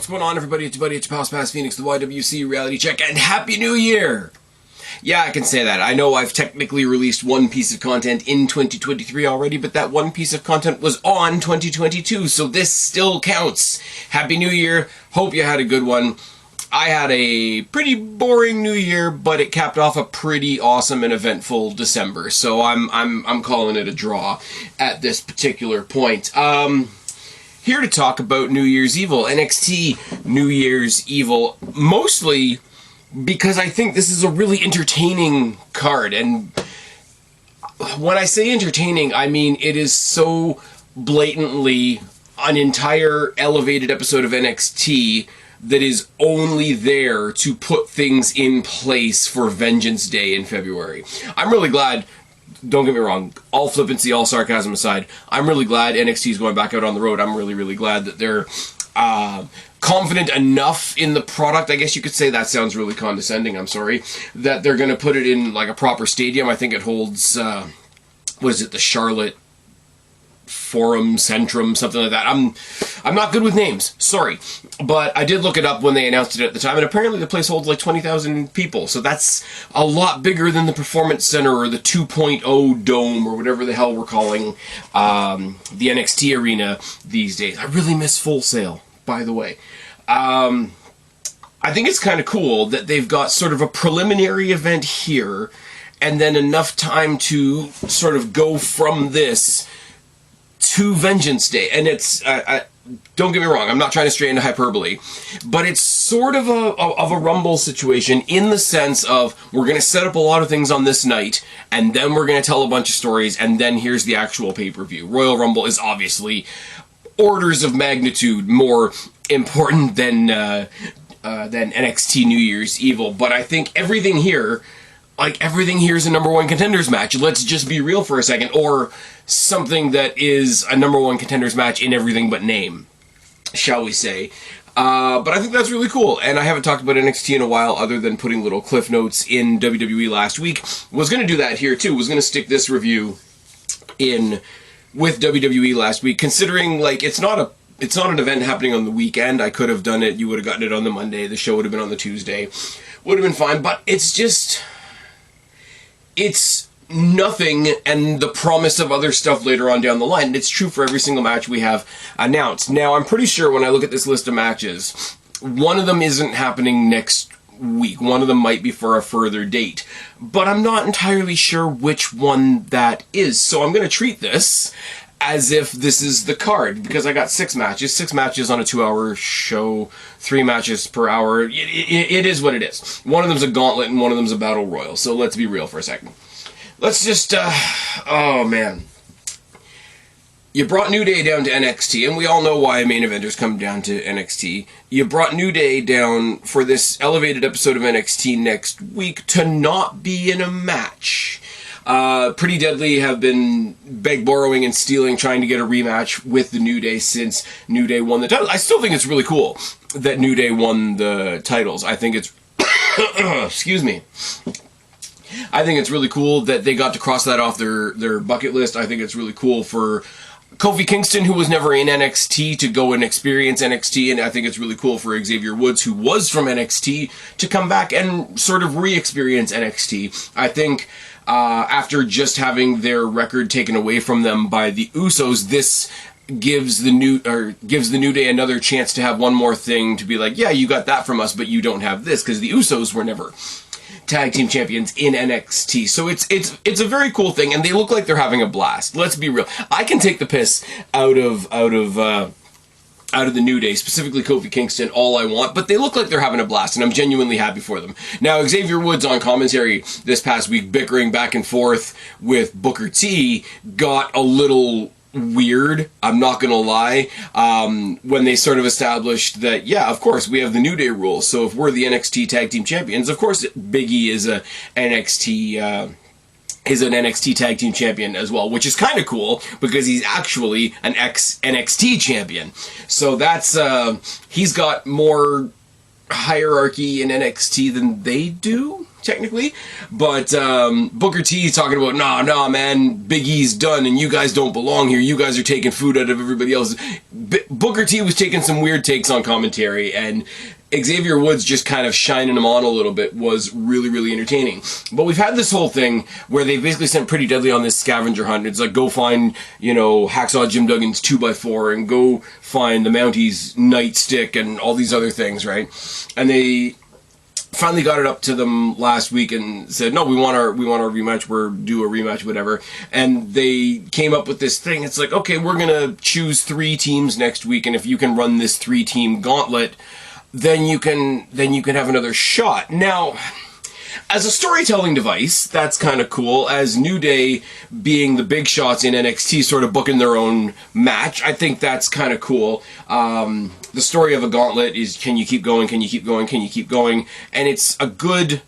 What's going on, everybody? It's your buddy, it's your pal Spaz Phoenix, the YWC Reality Check, and Happy New Year! Yeah, I can say that. I know I've technically released one piece of content in 2023 already, but that one piece of content was on 2022, so this still counts. Happy New Year. Hope you had a good one. I had a pretty boring New Year, but it capped off a pretty awesome and eventful December, so I'm calling it a draw at this particular point. Here to talk about New Year's Evil, NXT New Year's Evil, mostly because I think this is a really entertaining card, and when I say entertaining, I mean it is so blatantly an entire elevated episode of NXT that is only there to put things in place for Vengeance Day in February. I'm really glad, don't get me wrong, all flippancy, all sarcasm aside, I'm really glad NXT is going back out on the road. I'm really glad that they're confident enough in the product, I guess you could say. That sounds really condescending, I'm sorry, that they're going to put it in like a proper stadium. I think it holds, what is it, the Charlotte Forum Centrum, something like that. I'm not good with names, sorry, but I did look it up when they announced it at the time, and apparently the place holds like 20,000 people, so that's a lot bigger than the Performance Center or the 2.0 Dome or whatever the hell we're calling the NXT arena these days. I really miss Full Sail, by the way. I think it's kind of cool that they've got sort of a preliminary event here, and then enough time to sort of go from this to Vengeance Day. And it's, don't get me wrong, I'm not trying to stray into hyperbole, but it's sort of a Rumble situation in the sense of we're going to set up a lot of things on this night, and then we're going to tell a bunch of stories, and then here's the actual pay-per-view. Royal Rumble is obviously orders of magnitude more important than NXT New Year's Evil, but I think everything here, like, everything here is a number one contenders match. Let's just be real for a second. Or something that is a number one contenders match in everything but name, shall we say. But I think that's really cool. And I haven't talked about NXT in a while other than putting little cliff notes in WWE last week. Was going to do that here too. Was going to stick this review in with WWE last week, considering, like, it's not an event happening on the weekend. I could have done it. You would have gotten it on the Monday. The show would have been on the Tuesday. Would have been fine. But it's just, it's nothing, and the promise of other stuff later on down the line. It's true for every single match we have announced. Now, I'm pretty sure when I look at this list of matches, one of them isn't happening next week. One of them might be for a further date. But I'm not entirely sure which one that is. So I'm going to treat this as if this is the card, because I got 6 matches on a 2-hour show, 3 matches per hour. It is what it is. One of them's a gauntlet and one of them's a battle royal, so let's be real for a second. Let's just, oh man. You brought New Day down to NXT, and we all know why main eventers come down to NXT. You brought New Day down for this elevated episode of NXT next week to not be in a match. Pretty Deadly have been borrowing and stealing, trying to get a rematch with the New Day since New Day won the title. I still think it's really cool that New Day won the titles. I think it's, excuse me. I think it's really cool that they got to cross that off their bucket list. I think it's really cool for Kofi Kingston, who was never in NXT, to go and experience NXT, and I think it's really cool for Xavier Woods, who was from NXT, to come back and sort of re-experience NXT. I think after just having their record taken away from them by the Usos, this gives the New Day another chance to have one more thing to be like, yeah, you got that from us, but you don't have this, because the Usos were never tag team champions in NXT. So it's a very cool thing, and they look like they're having a blast. Let's be real. I can take the piss out of the New Day, specifically Kofi Kingston, all I want, but they look like they're having a blast, and I'm genuinely happy for them. Now, Xavier Woods on commentary this past week, bickering back and forth with Booker T, got a little weird, I'm not gonna lie, when they sort of established that, yeah, of course, we have the New Day rule, so if we're the NXT Tag Team Champions, of course Big E is an NXT Tag Team Champion as well, which is kind of cool, because he's actually an ex-NXT champion. So that's, he's got more hierarchy in NXT than they do, technically. But Booker T is talking about, nah, man, Big E's done, and you guys don't belong here. You guys are taking food out of everybody else. Booker T was taking some weird takes on commentary, and Xavier Woods just kind of shining him on a little bit was really, really entertaining. But we've had this whole thing where they basically sent Pretty Deadly on this scavenger hunt. It's like, go find, Hacksaw Jim Duggan's 2x4 and go find the Mounties nightstick and all these other things, right? And they finally got it up to them last week and said, no, we want our rematch, we're due a rematch, whatever. And they came up with this thing. It's like, okay, we're gonna choose 3 teams next week, and if you can run this 3-team gauntlet, then you can have another shot. Now, as a storytelling device, that's kind of cool. As New Day being the big shots in NXT, sort of booking their own match, I think that's kind of cool. The story of a gauntlet is, can you keep going, can you keep going, can you keep going? And it's a good,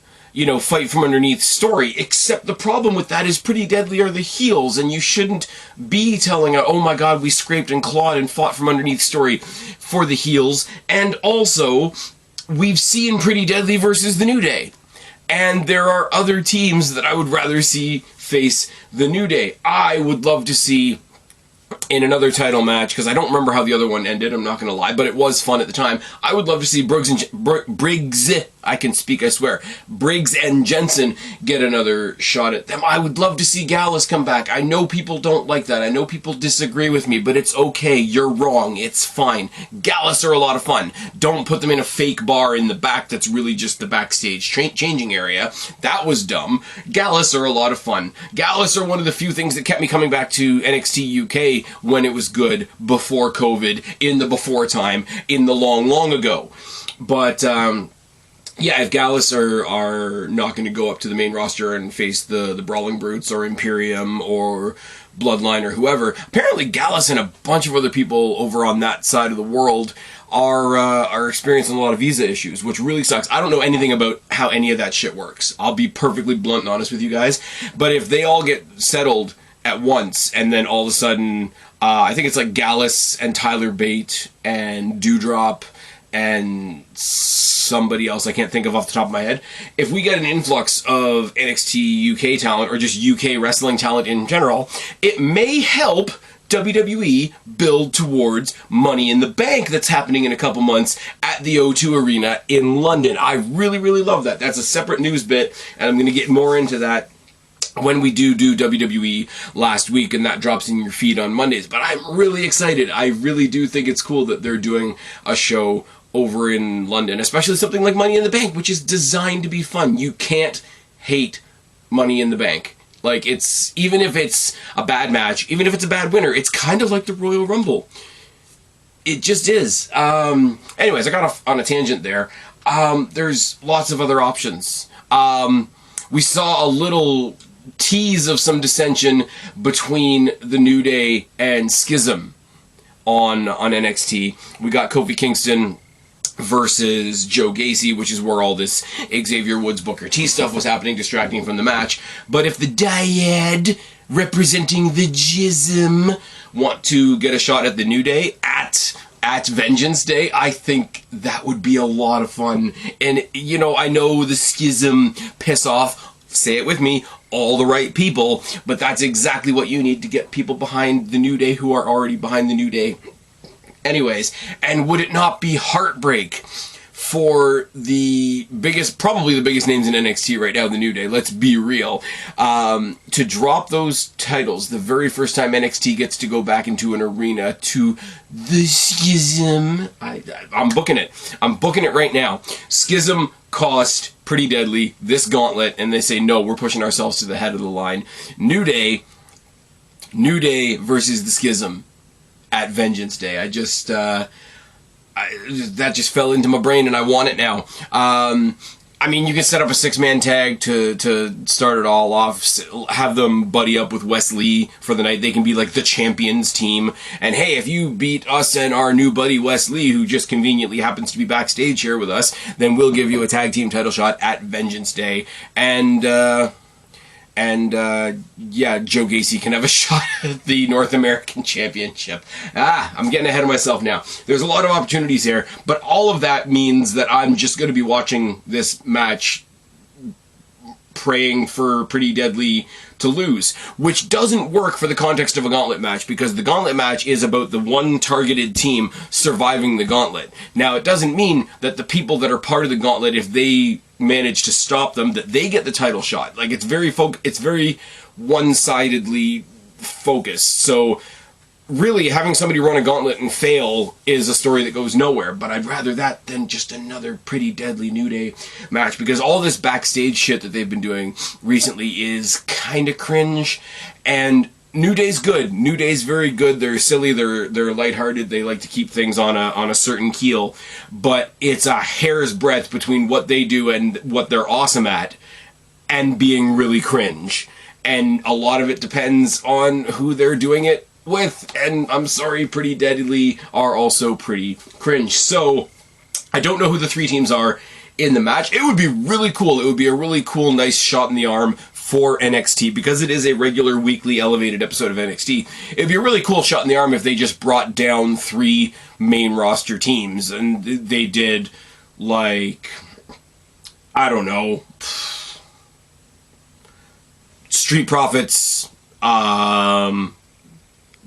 fight from underneath story, except the problem with that is Pretty Deadly are the heels, and you shouldn't be telling a, oh my god, we scraped and clawed and fought from underneath story for the heels. And also, we've seen Pretty Deadly versus the New Day. And there are other teams that I would rather see face the New Day. I would love to see, in another title match, because I don't remember how the other one ended, I'm not going to lie, but it was fun at the time. I would love to see Briggs, I can speak, I swear, Briggs and Jensen get another shot at them. I would love to see Gallus come back. I know people don't like that. I know people disagree with me, but it's okay. You're wrong. It's fine. Gallus are a lot of fun. Don't put them in a fake bar in the back that's really just the backstage changing area. That was dumb. Gallus are a lot of fun. Gallus are one of the few things that kept me coming back to NXT UK when it was good, before COVID, in the before time, in the long, long ago. But, yeah, if Gallus are not going to go up to the main roster and face the Brawling Brutes or Imperium or Bloodline or whoever, apparently Gallus and a bunch of other people over on that side of the world are experiencing a lot of visa issues, which really sucks. I don't know anything about how any of that shit works. I'll be perfectly blunt and honest with you guys. But if they all get settled at once, and then all of a sudden, I think it's like Gallus and Tyler Bate and Dewdrop and somebody else I can't think of off the top of my head. If we get an influx of NXT UK talent, or just UK wrestling talent in general, it may help WWE build towards Money in the Bank that's happening in a couple months at the O2 Arena in London. I really, really love that. That's a separate news bit, and I'm going to get more into that when we do WWE last week, and that drops in your feed on Mondays. But I'm really excited. I really do think it's cool that they're doing a show over in London, especially something like Money in the Bank, which is designed to be fun. You can't hate Money in the Bank. Like, it's, even if it's a bad match, even if it's a bad winner, it's kind of like the Royal Rumble. It just is. Anyways, I got off on a tangent there. There's lots of other options. We saw a little tease of some dissension between the New Day and Schism on NXT. We got Kofi Kingston versus Joe Gacy, which is where all this Xavier Woods Booker T stuff was happening, distracting from the match. But if the Dyad, representing the Jism, want to get a shot at the New Day at Vengeance Day, I think that would be a lot of fun. And, I know the Schism piss off, say it with me, all the right people, but that's exactly what you need to get people behind the New Day who are already behind the New Day. Anyways, and would it not be heartbreak for probably the biggest names in NXT right now, the New Day, let's be real, to drop those titles the very first time NXT gets to go back into an arena to the Schism. I'm booking it. I'm booking it right now. Schism cost Pretty Deadly this gauntlet, and they say, no, we're pushing ourselves to the head of the line. New Day versus the Schism at Vengeance Day. That just fell into my brain, and I want it now. You can set up a 6-man tag to start it all off, have them buddy up with Wes Lee for the night. They can be like the champions team. And hey, if you beat us and our new buddy Wes Lee, who just conveniently happens to be backstage here with us, then we'll give you a tag team title shot at Vengeance Day. And Joe Gacy can have a shot at the North American Championship. I'm getting ahead of myself now. There's a lot of opportunities here, but all of that means that I'm just going to be watching this match praying for Pretty Deadly to lose, which doesn't work for the context of a gauntlet match, because the gauntlet match is about the one targeted team surviving the gauntlet. Now, it doesn't mean that the people that are part of the gauntlet, if they manage to stop them, that they get the title shot. Like, it's very one-sidedly focused. So really, having somebody run a gauntlet and fail is a story that goes nowhere, but I'd rather that than just another Pretty Deadly New Day match, because all this backstage shit that they've been doing recently is kind of cringe, and New Day's good. New Day's very good. They're silly, they're lighthearted, they like to keep things on a certain keel, but it's a hair's breadth between what they do and what they're awesome at, and being really cringe. And a lot of it depends on who they're doing it with, and I'm sorry, Pretty Deadly are also pretty cringe. So, I don't know who the three teams are in the match. It would be really cool. It would be a really cool, nice shot in the arm for NXT, because it is a regular weekly elevated episode of NXT. It'd be a really cool shot in the arm if they just brought down three main roster teams, and they did, like, I don't know, Street Profits,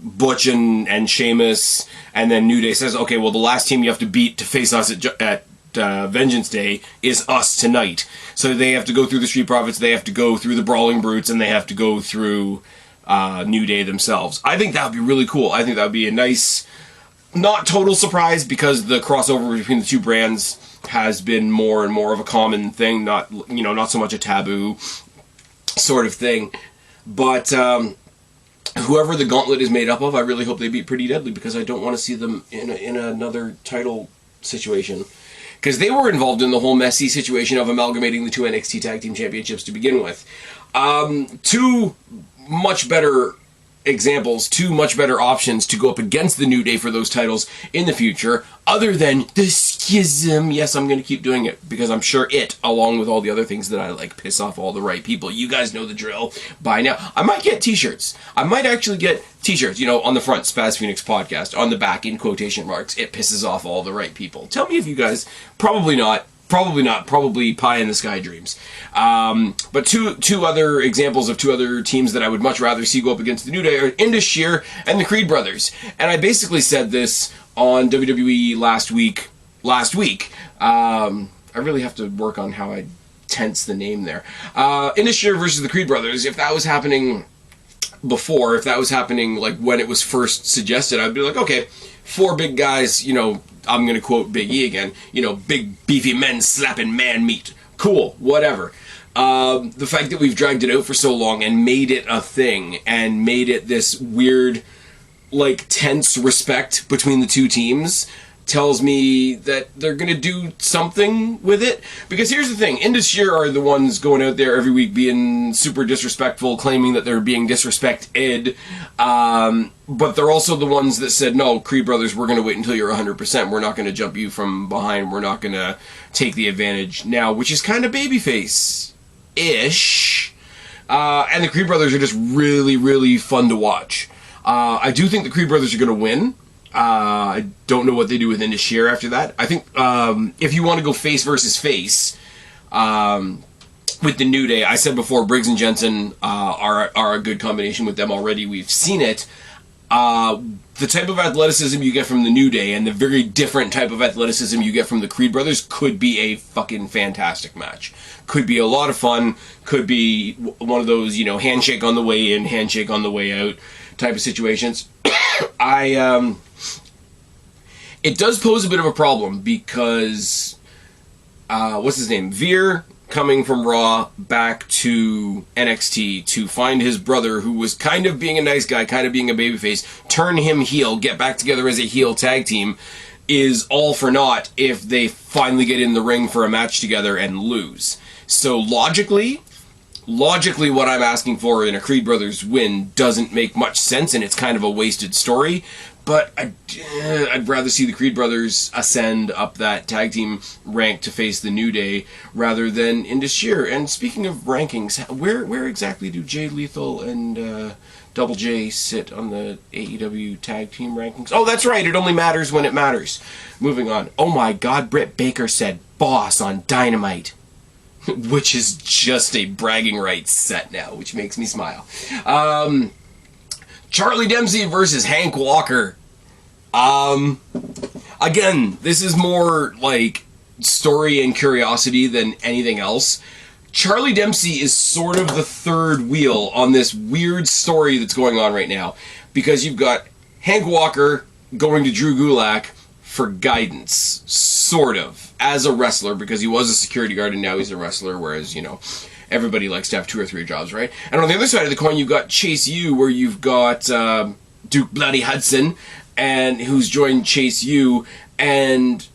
Butch and Sheamus, and then New Day says, okay, well, the last team you have to beat to face us at Vengeance Day is us tonight. So they have to go through the Street Profits, they have to go through the Brawling Brutes, and they have to go through New Day themselves. I think that would be really cool. I think that would be a nice, not total surprise, because the crossover between the two brands has been more and more of a common thing, not so much a taboo sort of thing. But whoever the gauntlet is made up of, I really hope they beat Pretty Deadly, because I don't want to see them in another title situation. Because they were involved in the whole messy situation of amalgamating the two NXT Tag Team Championships to begin with. Two much better examples, two much better options to go up against the New Day for those titles in the future, other than the Schism. Yes, I'm going to keep doing it, because I'm sure it, along with all the other things that I like, piss off all the right people. You guys know the drill by now. I might get t-shirts. I might actually get t-shirts, on the front, Spaz Phoenix Podcast, on the back, in quotation marks, it pisses off all the right people. Tell me if you guys, probably not, probably pie in the sky dreams. But two other examples of two other teams that I would much rather see go up against the New Day are Indus Sher and the Creed Brothers. And I basically said this on WWE last week. I really have to work on how I tense the name there. Indus Sher versus the Creed Brothers, if that was happening before, if that was happening like when it was first suggested, I'd be like, okay, four big guys, I'm going to quote Big E again, big beefy men slapping man meat. Cool, whatever. The fact that we've dragged it out for so long and made it a thing and made it this weird, like, tense respect between the two teams tells me that they're going to do something with it. Because here's the thing, Indus Sher are the ones going out there every week being super disrespectful, claiming that they're being disrespected, but they're also the ones that said, no, Creed Brothers, we're going to wait until you're 100%, we're not going to jump you from behind, we're not going to take the advantage now, which is kind of babyface-ish. And the Creed Brothers are just really, really fun to watch. I do think the Creed Brothers are going to win. I don't know what they do with Indus Sher after that. I think if you want to go face versus face with the New Day, I said before, Briggs and Jensen are a good combination with them already. We've seen it. The type of athleticism you get from the New Day and the very different type of athleticism you get from the Creed Brothers could be a fucking fantastic match. Could be a lot of fun. Could be one of those, handshake on the way in, handshake on the way out type of situations. It does pose a bit of a problem because, what's his name? Veer coming from Raw back to NXT to find his brother, who was kind of being a nice guy, kind of being a babyface, turn him heel, get back together as a heel tag team, is all for naught if they finally get in the ring for a match together and lose. So logically, what I'm asking for in a Creed Brothers win doesn't make much sense, and it's kind of a wasted story. But I'd rather see the Creed Brothers ascend up that tag team rank to face the New Day rather than Indus Sher. And speaking of rankings, where exactly do Jay Lethal and Double J sit on the AEW tag team rankings? Oh, that's right, it only matters when it matters. Moving on. Oh my God, Britt Baker said boss on Dynamite. which is just a bragging rights set now, which makes me smile. Charlie Dempsey versus Hank Walker. Again, this is more like story and curiosity than anything else. Charlie Dempsey is sort of the third wheel on this weird story that's going on right now, because you've got Hank Walker going to Drew Gulak for guidance, sort of, as a wrestler, because he was a security guard and now he's a wrestler, whereas, you know, everybody likes to have 2 or 3 jobs, right? And on the other side of the coin, you've got Chase U, where you've got Duke Bloody Hudson, and who's joined Chase U, and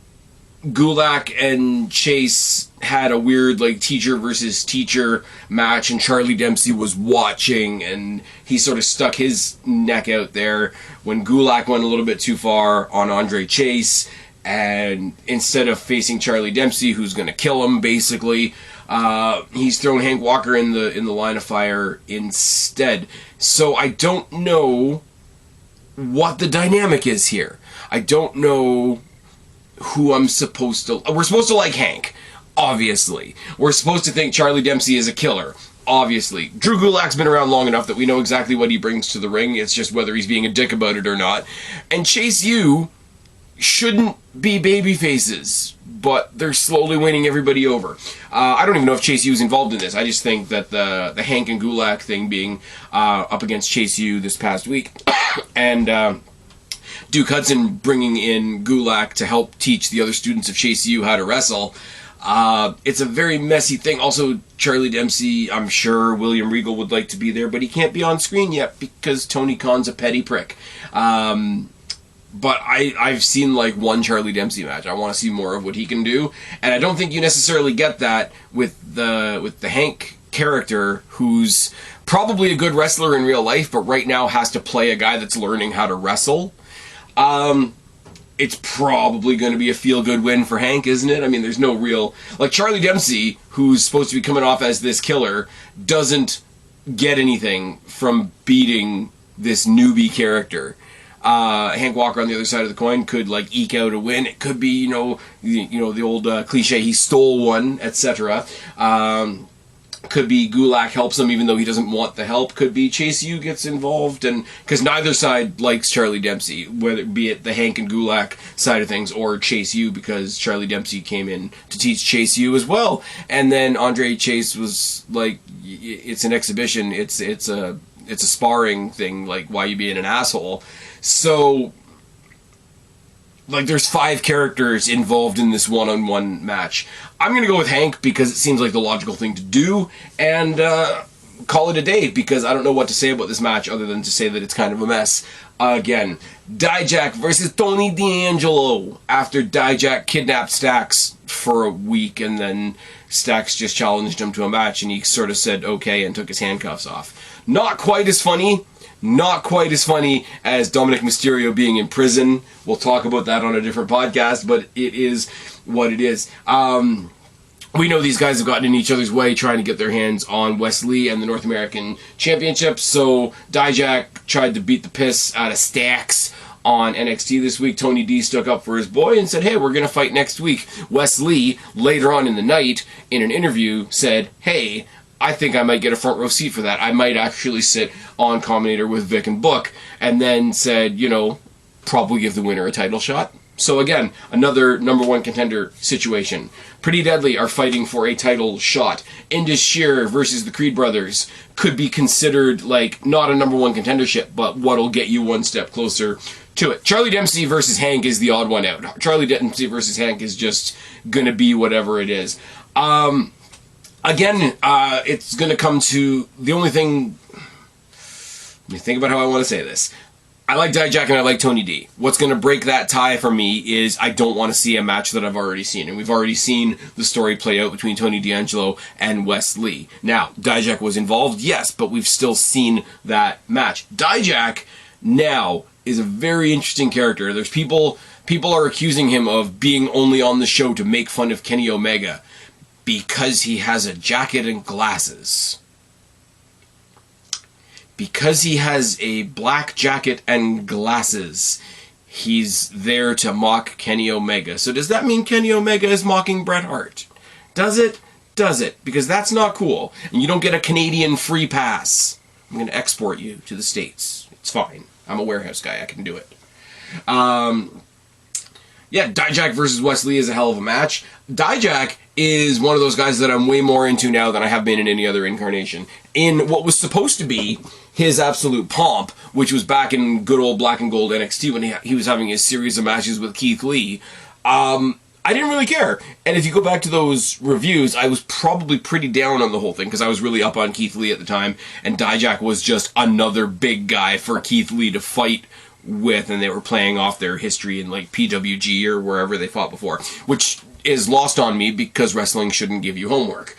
Gulak and Chase had a weird, like, teacher versus teacher match, and Charlie Dempsey was watching, and he sort of stuck his neck out there when Gulak went a little bit too far on Andre Chase, and instead of facing Charlie Dempsey, who's going to kill him, basically, he's thrown Hank Walker in the line of fire instead. So I don't know what the dynamic is here. I don't know who I'm supposed to... We're supposed to like Hank, obviously. We're supposed to think Charlie Dempsey is a killer, obviously. Drew Gulak's been around long enough that we know exactly what he brings to the ring. It's just whether he's being a dick about it or not. And Chase U shouldn't be baby faces, but they're slowly winning everybody over. I don't even know if Chase U is involved in this. I just think that the Hank and Gulak thing being up against Chase U this past week, and Duke Hudson bringing in Gulak to help teach the other students of Chase U how to wrestle, it's a very messy thing. Also, Charlie Dempsey, I'm sure William Regal would like to be there, but he can't be on screen yet because Tony Khan's a petty prick. But I've seen like one Charlie Dempsey match. I want to see more of what he can do, and I don't think you necessarily get that with the Hank character, who's probably a good wrestler in real life, but right now has to play a guy that's learning how to wrestle. It's probably going to be a feel-good win for Hank, isn't it? I mean, there's no real... Like, Charlie Dempsey, who's supposed to be coming off as this killer, doesn't get anything from beating this newbie character. Hank Walker on the other side of the coin could, like, eke out a win. It could be, you know, the old cliche, he stole one, etc. Could be Gulak helps him even though he doesn't want the help. Could be Chase U gets involved, and because neither side likes Charlie Dempsey, whether it be it the Hank and Gulak side of things or Chase U, because Charlie Dempsey came in to teach Chase U as well, and then Andre Chase was like, it's an exhibition, it's a sparring thing, like, why you being an asshole? So, like, there's 5 characters involved in this one-on-one match. I'm going to go with Hank because it seems like the logical thing to do, and call it a day, because I don't know what to say about this match other than to say that it's kind of a mess. Again, Dijak versus Tony D'Angelo, after Dijak kidnapped Stax for a week, and then Stax just challenged him to a match, and he sort of said okay and took his handcuffs off. Not quite as funny. Not quite as funny as Dominic Mysterio being in prison. We'll talk about that on a different podcast, but it is what it is. We know these guys have gotten in each other's way trying to get their hands on Wes Lee and the North American Championship, so Dijak tried to beat the piss out of Stax on NXT this week. Tony D stuck up for his boy and said, hey, we're going to fight next week. Wes Lee, later on in the night, in an interview, said, hey, I think I might get a front row seat for that. I might actually sit on Combinator with Vic and Book, and then said, you know, probably give the winner a title shot. So again, another number 1 contender situation. Pretty Deadly are fighting for a title shot. Indus Sher versus the Creed Brothers could be considered, like, not a number 1 contendership, but what'll get you one step closer to it. Charlie Dempsey versus Hank is the odd one out. Charlie Dempsey versus Hank is just gonna be whatever it is. Again, it's going to come to the only thing... Let me think about how I want to say this. I like Dijak and I like Tony D. What's going to break that tie for me is I don't want to see a match that I've already seen. And we've already seen the story play out between Tony D'Angelo and Wes Lee. Now, Dijak was involved, yes, but we've still seen that match. Dijak now is a very interesting character. There's people are accusing him of being only on the show to make fun of Kenny Omega, because he has a jacket and glasses. Because he has a black jacket and glasses, he's there to mock Kenny Omega. So does that mean Kenny Omega is mocking Bret Hart? Does it? does it, because that's not cool. And you don't get a Canadian free pass. I'm going to export you to the States. It's fine. I'm a warehouse guy. I can do it. Yeah, Dijak versus Wesley is a hell of a match. Dijak is one of those guys that I'm way more into now than I have been in any other incarnation. In what was supposed to be his absolute pomp, which was back in good old Black and Gold NXT when he was having his series of matches with Keith Lee, I didn't really care. And if you go back to those reviews, I was probably pretty down on the whole thing because I was really up on Keith Lee at the time, and Dijak was just another big guy for Keith Lee to fight with, and they were playing off their history in like PWG or wherever they fought before, which is lost on me because wrestling shouldn't give you homework.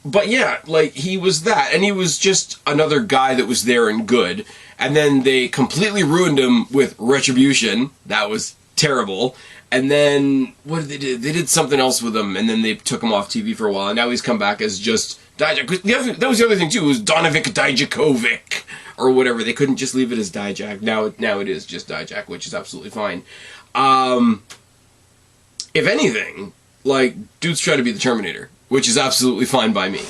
But yeah, like, he was that, and he was just another guy that was there and good, and then they completely ruined him with Retribution. That was terrible. And then, what did they do? They did something else with him, and then they took him off TV for a while, and now he's come back as just Dijak. That was the other thing, too, was Donovic Dijakovic, or whatever. They couldn't just leave it as Dijak. Now it is just Dijak, which is absolutely fine. If anything, like, dude's trying to be the Terminator, which is absolutely fine by me.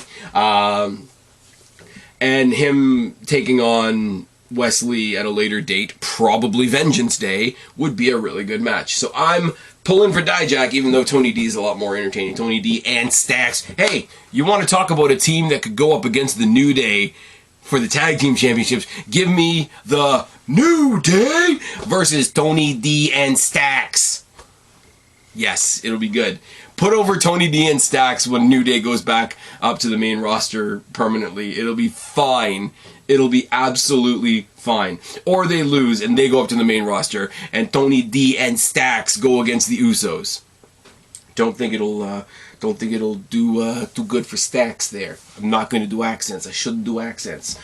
And him taking on Wesley at a later date, probably Vengeance Day, would be a really good match. So I'm pulling for Dijak, even though Tony D is a lot more entertaining. Tony D and Stacks. Hey, you want to talk about a team that could go up against the New Day for the Tag Team Championships? Give me the New Day versus Tony D and Stacks. Yes, it'll be good. Put over Tony D and Stacks when New Day goes back up to the main roster permanently. It'll be fine. It'll be absolutely fine. Or they lose and they go up to the main roster and Tony D and Stacks go against the Usos. Don't think it'll do good for Stacks there. I'm not going to do accents. I shouldn't do accents.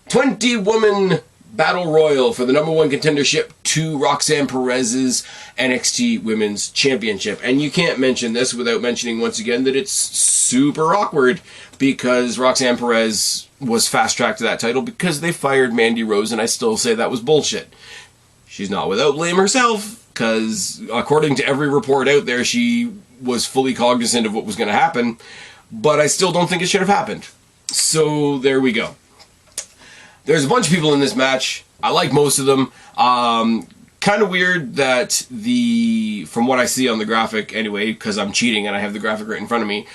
20-woman Battle Royal for the #1 contendership to Roxanne Perez's NXT Women's Championship. And you can't mention this without mentioning once again that it's super awkward because Roxanne Perez was fast-tracked to that title because they fired Mandy Rose, and I still say that was bullshit. She's not without blame herself, because according to every report out there, she was fully cognizant of what was going to happen, but I still don't think it should have happened. So there we go. There's a bunch of people in this match. I like most of them. Kind of weird that from what I see on the graphic anyway, because I'm cheating and I have the graphic right in front of me,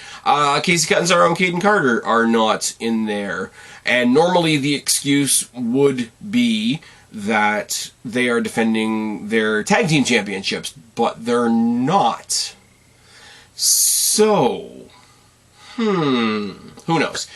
Casey Catanzaro and Caden Carter are not in there. And normally the excuse would be that they are defending their tag team championships, but they're not. So, who knows?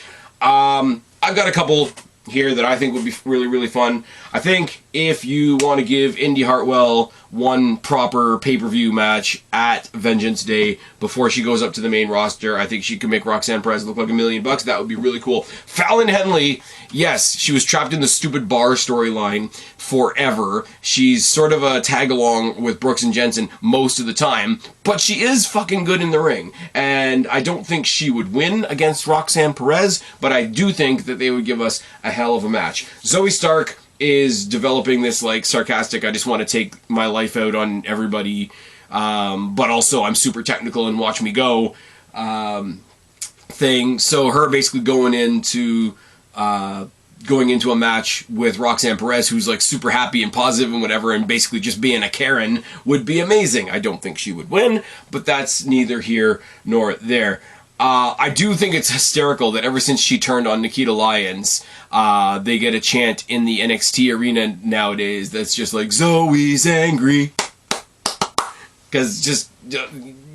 I've got a couple here that I think would be really, really fun. I think if you want to give Indy Hartwell one proper pay-per-view match at Vengeance Day before she goes up to the main roster, I think she could make Roxanne Perez look like $1 million. That would be really cool. Fallon Henley, yes, she was trapped in the stupid bar storyline forever. She's sort of a tag-along with Brooks and Jensen most of the time, but she is fucking good in the ring. And I don't think she would win against Roxanne Perez, but I do think that they would give us a hell of a match. Zoe Stark is developing this, like, sarcastic, I just want to take my life out on everybody, but also I'm super technical and watch me go thing. So her basically going into a match with Roxanne Perez, who's like super happy and positive and whatever, and basically just being a Karen, would be amazing. I don't think she would win, but that's neither here nor there. I do think it's hysterical that ever since she turned on Nikita Lyons, they get a chant in the NXT arena nowadays that's just like, Zoe's angry. Because just,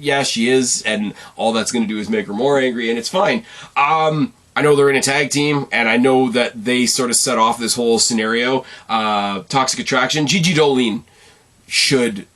yeah, she is, and all that's going to do is make her more angry, and it's fine. I know they're in a tag team, and I know that they sort of set off this whole scenario. Toxic Attraction, Gigi Dolin should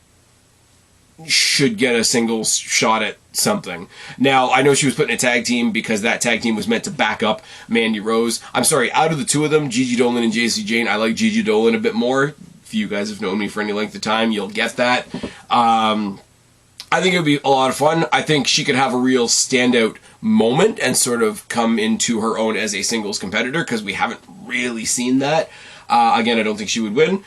get a singles shot at something. Now, I know she was put in a tag team because that tag team was meant to back up Mandy Rose. I'm sorry, out of the two of them, Gigi Dolin and JC Jane, I like Gigi Dolin a bit more. If you guys have known me for any length of time, you'll get that. I think it would be a lot of fun. I think she could have a real standout moment and sort of come into her own as a singles competitor, because we haven't really seen that. Again, I don't think she would win.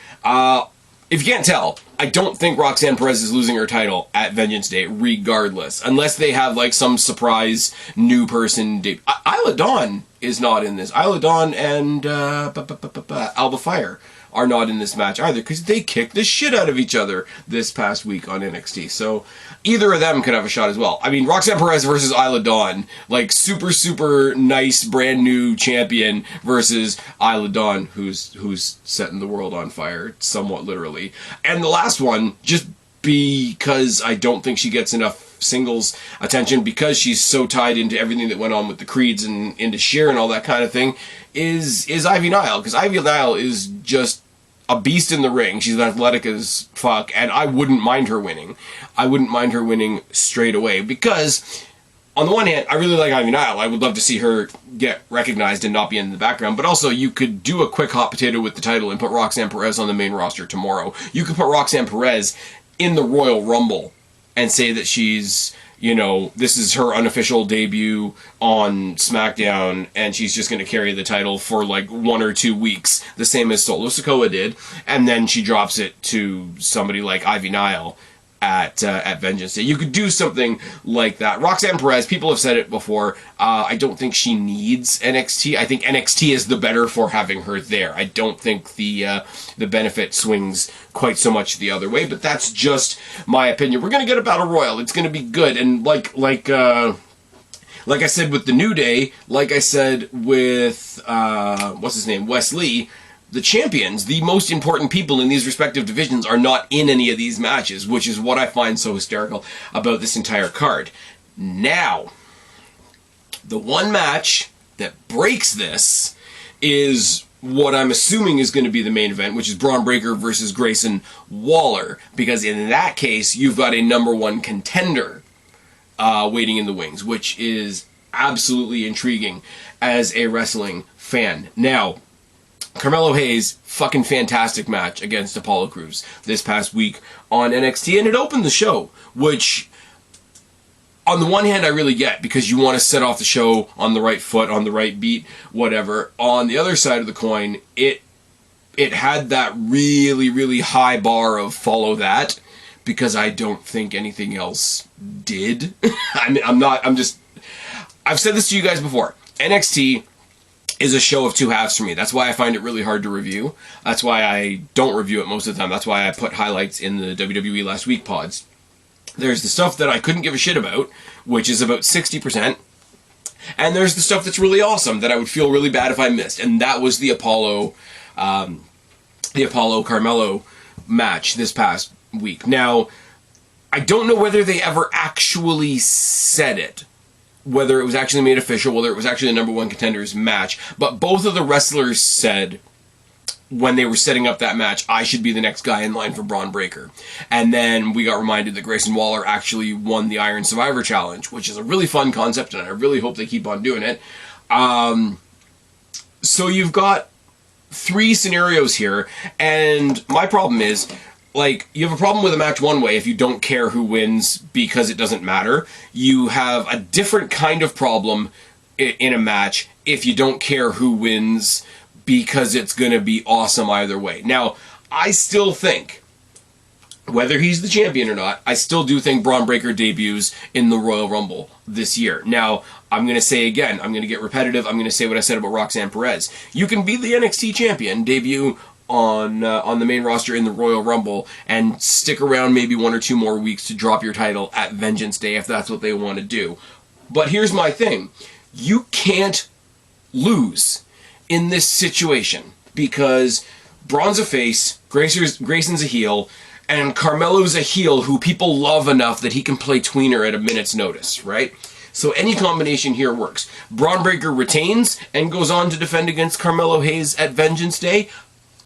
If you can't tell, I don't think Roxanne Perez is losing her title at Vengeance Day, regardless. Unless they have, like, some surprise new person. Isla Dawn is not in this. Isla Dawn and Alba Fire are not in this match either, because they kicked the shit out of each other this past week on NXT. So either of them could have a shot as well. I mean, Roxanne Perez versus Isla Dawn, like, super, super nice, brand new champion versus Isla Dawn, who's setting the world on fire, somewhat literally. And the last one, just because I don't think she gets enough singles attention, because she's so tied into everything that went on with the Creeds and into Sheer and all that kind of thing, is Ivy Nile. Because Ivy Nile is just a beast in the ring. She's athletic as fuck, and I wouldn't mind her winning. I wouldn't mind her winning straight away, because on the one hand, I really like Ivy Nile. I would love to see her get recognized and not be in the background, but also you could do a quick hot potato with the title and put Roxanne Perez on the main roster tomorrow. You could put Roxanne Perez in the Royal Rumble and say that she's, you know, this is her unofficial debut on SmackDown, and she's just going to carry the title for like 1 or 2 weeks, the same as Solo Sikoa did, and then she drops it to somebody like Ivy Nile at Vengeance Day. You could do something like that. Roxanne Perez, people have said it before, I don't think she needs NXT. I think NXT is the better for having her there. I don't think the benefit swings quite so much the other way, but that's just my opinion. We're going to get a Battle Royal. It's going to be good, and like I said with the New Day, like I said with, what's his name, Wes Lee, the champions, the most important people in these respective divisions, are not in any of these matches, which is what I find so hysterical about this entire card. Now, the one match that breaks this is what I'm assuming is going to be the main event, which is Braun Breaker versus Grayson Waller, because in that case, you've got a #1 contender waiting in the wings, which is absolutely intriguing as a wrestling fan. Now, Carmelo Hayes, fucking fantastic match against Apollo Crews this past week on NXT, and it opened the show, which, on the one hand, I really get, because you want to set off the show on the right foot, on the right beat, whatever. On the other side of the coin, it had that really, really high bar of follow that, because I don't think anything else did. I've said this to you guys before. NXT is a show of two halves for me. That's why I find it really hard to review. That's why I don't review it most of the time. That's why I put highlights in the WWE Last Week pods. There's the stuff that I couldn't give a shit about, which is about 60%. And there's the stuff that's really awesome that I would feel really bad if I missed. And that was the Apollo Carmelo match this past week. Now, I don't know whether they ever actually said it, whether it was actually made official, whether it was actually the #1 contenders match, but both of the wrestlers said when they were setting up that match, I should be the next guy in line for Braun Breaker. And then we got reminded that Grayson Waller actually won the Iron Survivor Challenge, which is a really fun concept, and I really hope they keep on doing it. So you've got 3 scenarios here, and my problem is, like, you have a problem with a match one way if you don't care who wins because it doesn't matter. You have a different kind of problem in a match if you don't care who wins because it's going to be awesome either way. Now, I still think, whether he's the champion or not, I still do think Braun Breaker debuts in the Royal Rumble this year. Now, I'm going to say again, I'm going to get repetitive, I'm going to say what I said about Roxanne Perez. You can be the NXT champion, debut on the main roster in the Royal Rumble, and stick around maybe 1 or 2 more weeks to drop your title at Vengeance Day if that's what they want to do. But here's my thing. You can't lose in this situation, because Braun's a face, Grayson's a heel, and Carmelo's a heel who people love enough that he can play tweener at a minute's notice, right? So any combination here works. Braun Breaker retains and goes on to defend against Carmelo Hayes at Vengeance Day.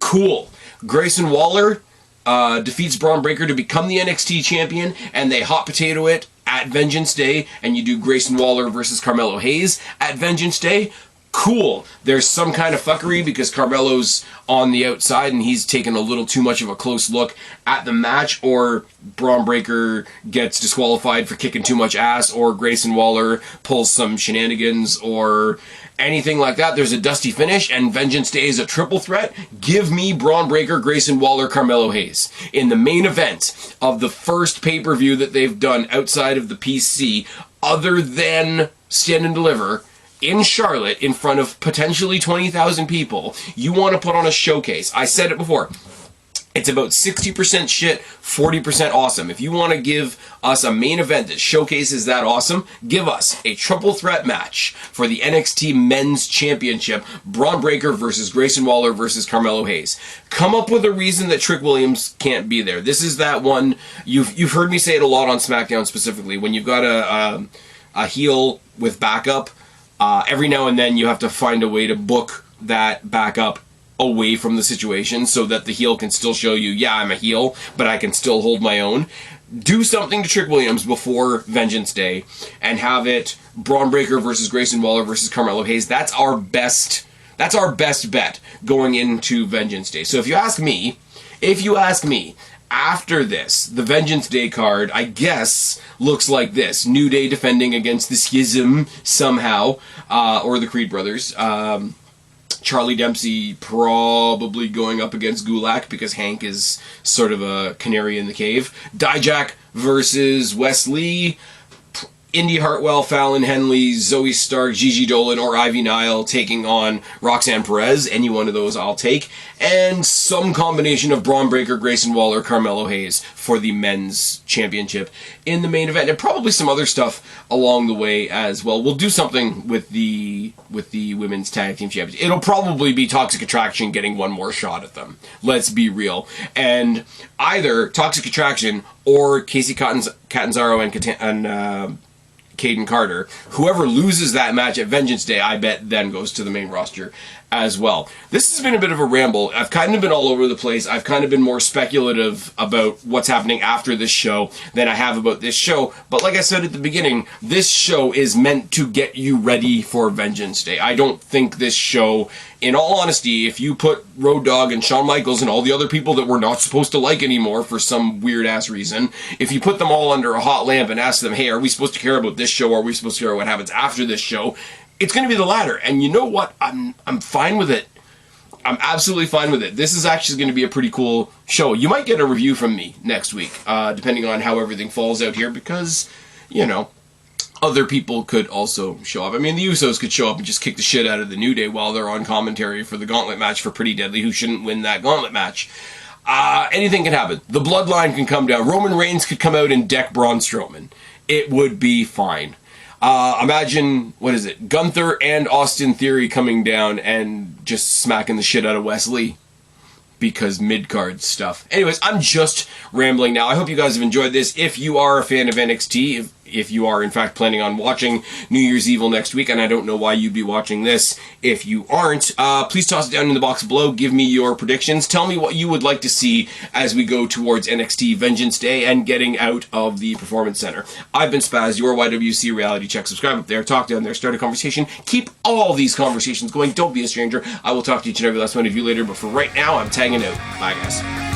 Cool. Grayson Waller defeats Braun Breaker to become the NXT champion, and they hot potato it at Vengeance Day, and you do Grayson Waller versus Carmelo Hayes at Vengeance Day. cool. There's some kind of fuckery because Carmelo's on the outside and he's taken a little too much of a close look at the match, or Braun Breaker gets disqualified for kicking too much ass, or Grayson Waller pulls some shenanigans, or anything like that. There's a dusty finish and Vengeance Day is a triple threat. Give me Braun Breaker, Grayson Waller, Carmelo Hayes in the main event of the first pay-per-view that they've done outside of the PC, other than Stand and Deliver, in Charlotte, in front of potentially 20,000 people. You want to put on a showcase. I said it before. It's about 60% shit, 40% awesome. If you want to give us a main event that showcases that awesome, give us a triple threat match for the NXT Men's Championship, Braun Breaker versus Grayson Waller versus Carmelo Hayes. Come up with a reason that Trick Williams can't be there. This is that one, you've heard me say it a lot on SmackDown specifically, when you've got a heel with backup, every now and then you have to find a way to book that backup away from the situation so that the heel can still show you, yeah, I'm a heel, but I can still hold my own. Do something to Trick Williams before Vengeance Day and have it Braun Breaker versus Grayson Waller versus Carmelo Hayes. That's our best bet going into Vengeance Day. So if you ask me, after this, the Vengeance Day card, I guess, looks like this. New Day defending against the Schism somehow, or the Creed brothers. Charlie Dempsey probably going up against Gulak because Hank is sort of a canary in the cave. Dijak versus Wesley. Indy Hartwell, Fallon Henley, Zoe Stark, Gigi Dolan, or Ivy Nile taking on Roxanne Perez. Any one of those I'll take. And some combination of Braun Breaker, Grayson Waller, Carmelo Hayes for the men's championship in the main event. And probably some other stuff along the way as well. We'll do something with the women's tag team championship. It'll probably be Toxic Attraction getting one more shot at them. Let's be real. And either Toxic Attraction or Casey Catanzaro and Caden Carter, whoever loses that match at Vengeance Day, I bet then goes to the main roster as well. This has been a bit of a ramble. I've kind of been all over the place. I've kind of been more speculative about what's happening after this show than I have about this show. But like I said at the beginning, this show is meant to get you ready for Vengeance Day. I don't think this show, in all honesty, if you put Road Dogg and Shawn Michaels and all the other people that we're not supposed to like anymore for some weird-ass reason, if you put them all under a hot lamp and ask them, hey, are we supposed to care about this show, or are we supposed to care what happens after this show, it's going to be the latter. And you know what? I'm fine with it. I'm absolutely fine with it. This is actually going to be a pretty cool show. You might get a review from me next week, depending on how everything falls out here, because, you know, other people could also show up. I mean, the Usos could show up and just kick the shit out of the New Day while they're on commentary for the gauntlet match for Pretty Deadly, who shouldn't win that gauntlet match. Anything can happen. The Bloodline can come down. Roman Reigns could come out and deck Braun Strowman. It would be fine. Imagine, Gunther and Austin Theory coming down and just smacking the shit out of Wesley because mid-card stuff. Anyways, I'm just rambling now. I hope you guys have enjoyed this. If you are a fan of NXT, if you are in fact planning on watching New Year's Evil next week, and I don't know why you'd be watching this if you aren't, please toss it down in the box below. Give me your predictions. Tell me what you would like to see as we go towards NXT Vengeance Day and getting out of the Performance Center. I've been Spaz, your YWC Reality Check. Subscribe up there, talk down there, start a conversation. Keep all these conversations going. Don't be a stranger. I will talk to each and every last one of you later, but for right now, I'm tagging out. Bye, guys.